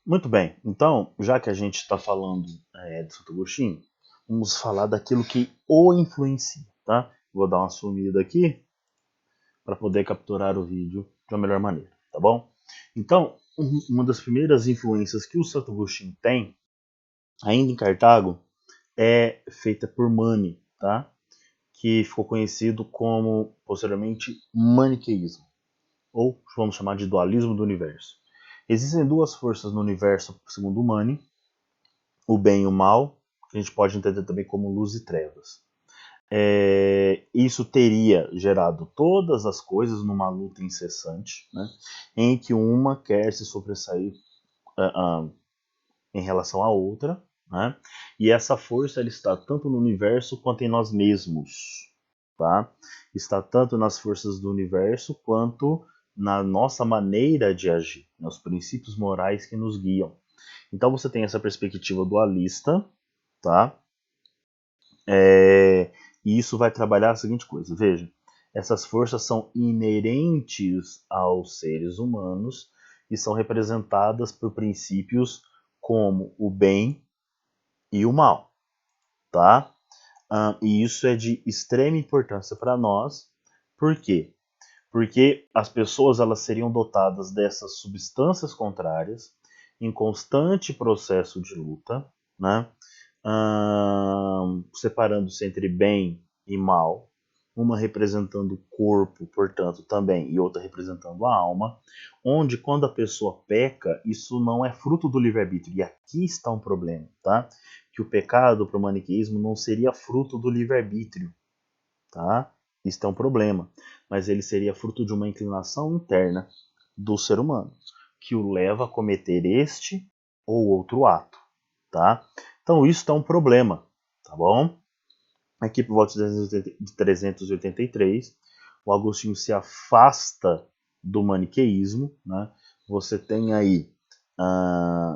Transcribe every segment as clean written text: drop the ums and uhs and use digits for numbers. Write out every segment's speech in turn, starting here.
Muito bem, então, já que a gente está falando de Santo Agostinho, vamos falar daquilo que o influencia, tá? Vou dar uma sumida aqui para poder capturar o vídeo de uma melhor maneira, tá bom? Então, uma das primeiras influências que o Santo Agostinho tem, ainda em Cartago, é feita por Mani, tá? Que ficou conhecido como, posteriormente, maniqueísmo, ou vamos chamar de dualismo do universo. Existem duas forças no universo, segundo Mani, o bem e o mal, que a gente pode entender também como luz e trevas. Isso teria gerado todas as coisas numa luta incessante, né, em que uma quer se sobressair em relação à outra, né, e essa força ela está tanto no universo quanto em nós mesmos. Tá? Está tanto nas forças do universo quanto na nossa maneira de agir, nos princípios morais que nos guiam. Então você tem essa perspectiva dualista, tá? E isso vai trabalhar a seguinte coisa, veja, essas forças são inerentes aos seres humanos e são representadas por princípios como o bem e o mal, tá? E isso é de extrema importância para nós, por quê? Porque as pessoas elas seriam dotadas dessas substâncias contrárias em constante processo de luta, né? Separando-se entre bem e mal, uma representando o corpo, portanto, também, e outra representando a alma, onde quando a pessoa peca, isso não é fruto do livre-arbítrio. E aqui está um problema, tá? Que o pecado para o maniqueísmo não seria fruto do livre-arbítrio, tá? Isso é um problema, mas ele seria fruto de uma inclinação interna do ser humano, que o leva a cometer este ou outro ato, tá? Então isso é um problema, tá bom? Aqui por volta de 383, o Agostinho se afasta do maniqueísmo, né? Você tem aí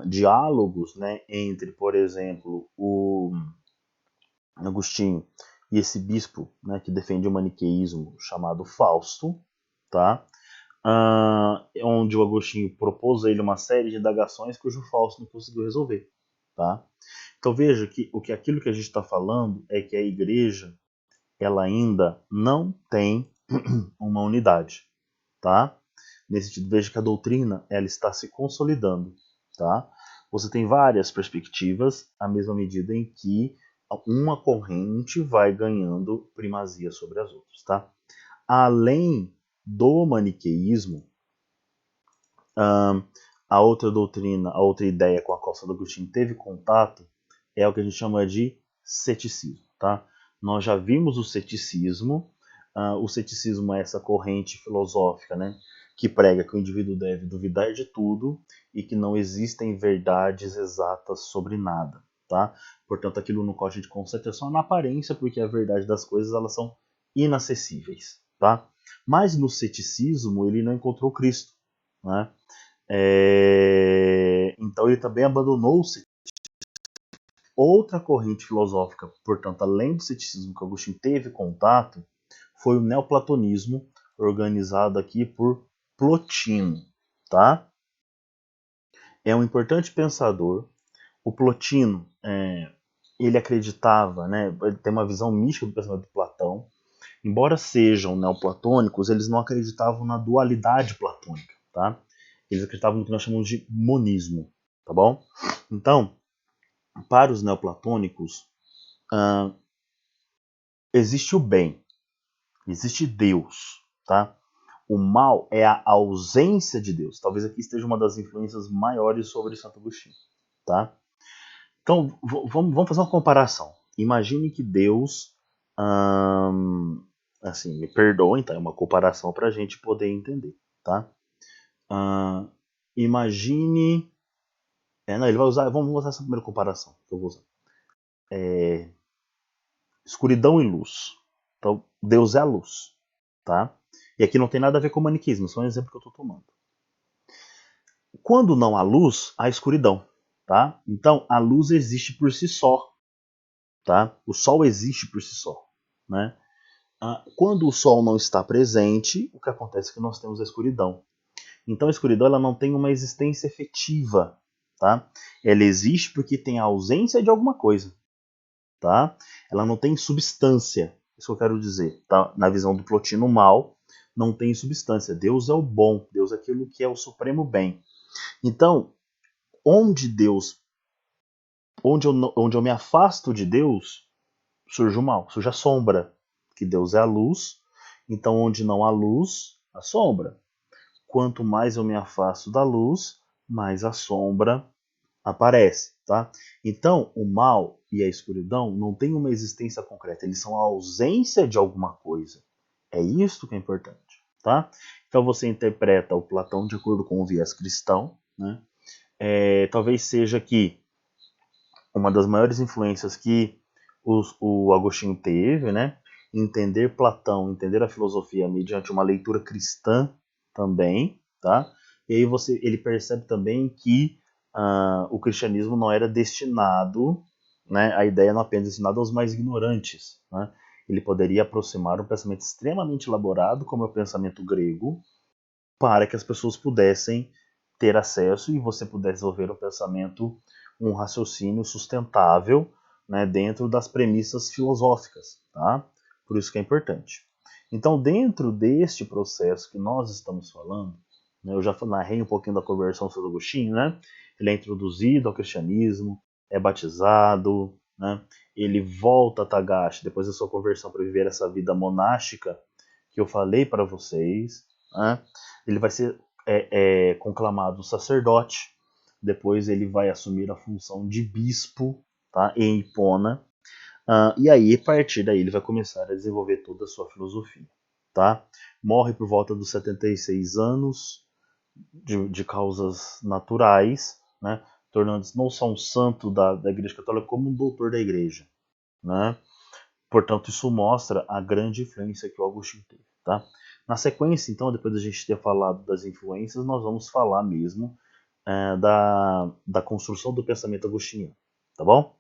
diálogos, né, entre, por exemplo, o Agostinho e esse bispo, né, que defende o maniqueísmo chamado Fausto, tá? Onde o Agostinho propôs a ele uma série de indagações cujo Fausto não conseguiu resolver, tá? Então veja que aquilo que a gente está falando é que a igreja ela ainda não tem uma unidade, tá? Nesse sentido, veja que a doutrina ela está se consolidando, tá? Você tem várias perspectivas à mesma medida em que uma corrente vai ganhando primazia sobre as outras, tá? Além do maniqueísmo, a outra doutrina, a outra ideia com a qual Santo Agostinho teve contato é o que a gente chama de ceticismo, tá? Nós já vimos o ceticismo. O ceticismo é essa corrente filosófica, né, que prega que o indivíduo deve duvidar de tudo e que não existem verdades exatas sobre nada, tá? Portanto, aquilo no qual a gente concentra é só na aparência, porque a verdade das coisas elas são inacessíveis, tá? Mas no ceticismo ele não encontrou Cristo, né? Então ele também abandonou-se. Outra corrente filosófica, portanto, além do ceticismo que Agostinho teve contato, foi o neoplatonismo, organizado aqui por Plotino, tá? É um importante pensador. O Plotino, ele acreditava, né, ele tem uma visão mística do pensamento de Platão. Embora sejam neoplatônicos, eles não acreditavam na dualidade platônica, tá? Eles acreditavam no que nós chamamos de monismo, tá bom? Então, para os neoplatônicos, existe o bem, existe Deus, tá? O mal é a ausência de Deus. Talvez aqui esteja uma das influências maiores sobre Santo Agostinho, tá? Então, vamos fazer uma comparação. Imagine que Deus, assim, me perdoem, tá? É uma comparação para a gente poder entender, tá? Imagine, não, ele vai usar, vamos usar essa primeira comparação que eu vou usar. Escuridão e luz. Então, Deus é a luz, tá? E aqui não tem nada a ver com maniqueísmo, só um exemplo que eu estou tomando. Quando não há luz, há escuridão, tá? Então, a luz existe por si só, tá? O sol existe por si só, né? Quando o sol não está presente, o que acontece é que nós temos a escuridão. Então, a escuridão ela não tem uma existência efetiva, tá? Ela existe porque tem a ausência de alguma coisa, tá? Ela não tem substância, isso que eu quero dizer, tá? Na visão do Plotino, o mal não tem substância. Deus é o bom, Deus é aquilo que é o supremo bem. Então, onde Deus, onde eu me afasto de Deus, surge o mal, surge a sombra, que Deus é a luz. Então, onde não há luz, a sombra. Quanto mais eu me afasto da luz, mais a sombra aparece, tá? Então, o mal e a escuridão não têm uma existência concreta, eles são a ausência de alguma coisa. É isso que é importante, tá? Então você interpreta o Platão de acordo com o viés cristão, né? Talvez seja que uma das maiores influências que o Agostinho teve, né? Entender Platão, entender a filosofia mediante uma leitura cristã também, tá? E aí ele percebe também que o cristianismo não era destinado, né? A ideia não é apenas destinada aos mais ignorantes, né? Ele poderia aproximar um pensamento extremamente elaborado, como é o pensamento grego, para que as pessoas pudessem ter acesso e você pudesse desenvolver um pensamento, um raciocínio sustentável, né, dentro das premissas filosóficas, tá? Por isso que é importante. Então, dentro deste processo que nós estamos falando, né, eu já narrei um pouquinho da conversão de Santo Agostinho, né? Ele é introduzido ao cristianismo, é batizado, né? Ele volta a Tagaste depois da sua conversão para viver essa vida monástica que eu falei para vocês, né? Ele vai ser conclamado sacerdote, depois ele vai assumir a função de bispo, tá, em Hipona, e aí, a partir daí, ele vai começar a desenvolver toda a sua filosofia. Tá? Morre por volta dos 76 anos, de causas naturais, né, tornando-se não só um santo da Igreja Católica, como um doutor da Igreja. Né? Portanto, isso mostra a grande influência que o Agostinho teve. Tá? Na sequência, então, depois da gente ter falado das influências, nós vamos falar mesmo da construção do pensamento agostiniano. Tá bom?